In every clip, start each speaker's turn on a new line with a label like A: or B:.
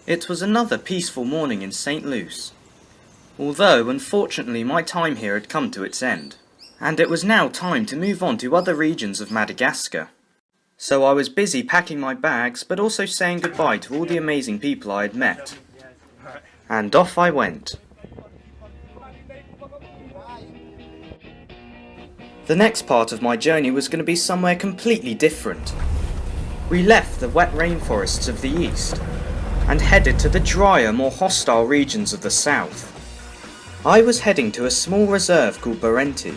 A: It was another peaceful morning in St. Luce, although unfortunately my time here had come to its end, and it was now time to move on to other regions of Madagascar. So I was busy packing my bags, but also saying goodbye to all the amazing people I had met. And off I went. The next part of my journey was going to be somewhere completely different. We left the wet rainforests of the east and headed to the drier, more hostile regions of the south. I was heading to a small reserve called Barenti,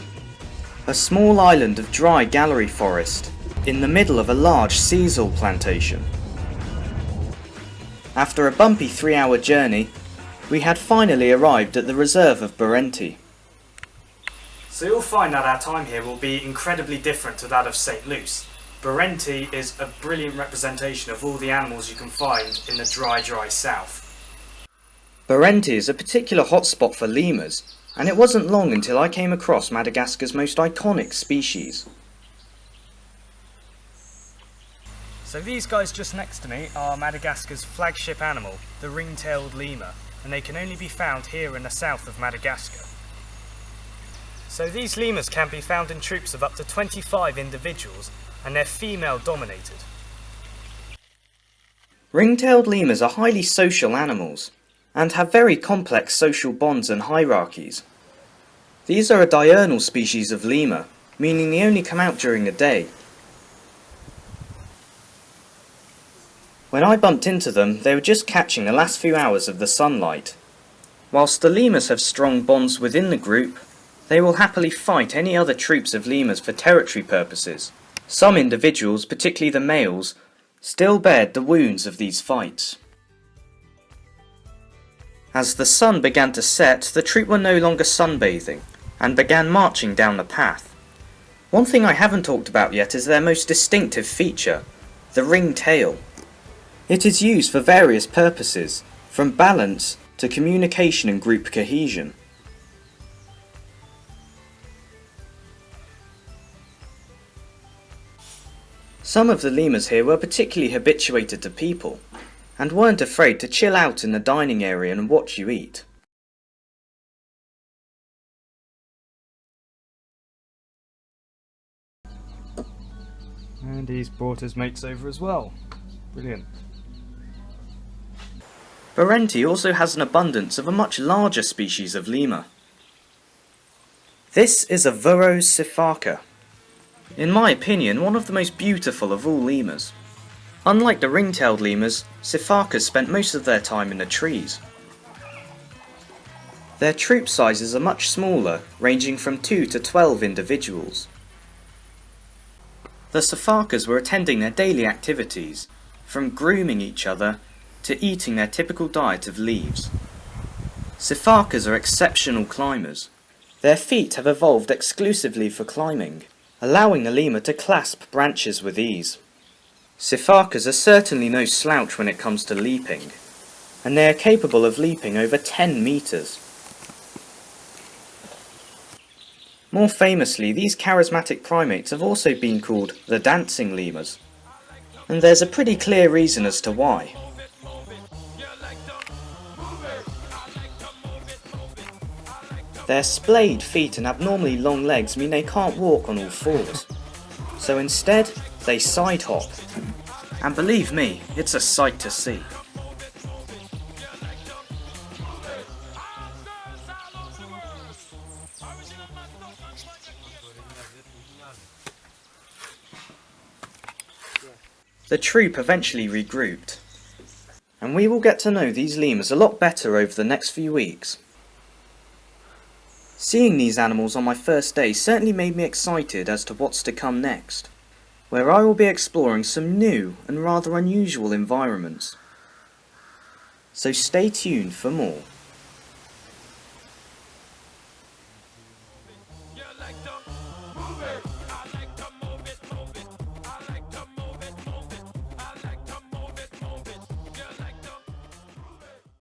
A: a small island of dry gallery forest in the middle of a large sisal plantation. After a bumpy 3-hour journey, we had finally arrived at the reserve of Barenti. So you'll find that our time here will be incredibly different to that of St. Luce. Barenti is a brilliant representation of all the animals you can find in the dry south. Barenti is a particular hotspot for lemurs, and it wasn't long until I came across Madagascar's most iconic species. So these guys just next to me are Madagascar's flagship animal, the ring-tailed lemur, and they can only be found here in the south of Madagascar. So these lemurs can be found in troops of up to 25 individuals, and they're female dominated. Ring-tailed lemurs are highly social animals, and have very complex social bonds and hierarchies. These are a diurnal species of lemur, meaning they only come out during the day. When I bumped into them, they were just catching the last few hours of the sunlight. Whilst the lemurs have strong bonds within the group, they will happily fight any other troops of lemurs for territory purposes. Some individuals, particularly the males, still bared the wounds of these fights. As the sun began to set, the troop were no longer sunbathing, and began marching down the path. One thing I haven't talked about yet is their most distinctive feature, the ring tail. It is used for various purposes, from balance to communication and group cohesion. Some of the lemurs here were particularly habituated to people, and weren't afraid to chill out in the dining area and watch you eat. And he's brought his mates over as well. Brilliant. Barenti also has an abundance of a much larger species of lemur. This is a Burrows sifaka. In my opinion, one of the most beautiful of all lemurs. Unlike the ring-tailed lemurs, sifakas spent most of their time in the trees. Their troop sizes are much smaller, ranging from 2 to 12 individuals. The sifakas were attending their daily activities, from grooming each other to eating their typical diet of leaves. Sifakas are exceptional climbers. Their feet have evolved exclusively for climbing, allowing the lemur to clasp branches with ease. Sifakas are certainly no slouch when it comes to leaping, and they are capable of leaping over 10 meters. More famously, these charismatic primates have also been called the dancing lemurs, and there's a pretty clear reason as to why. Their splayed feet and abnormally long legs mean they can't walk on all fours, so instead they side hop, and believe me, it's a sight to see. The troop eventually regrouped, and we will get to know these lemurs a lot better over the next few weeks. Seeing these animals on my first day certainly made me excited as to what's to come next, where I will be exploring some new and rather unusual environments. So stay tuned for more.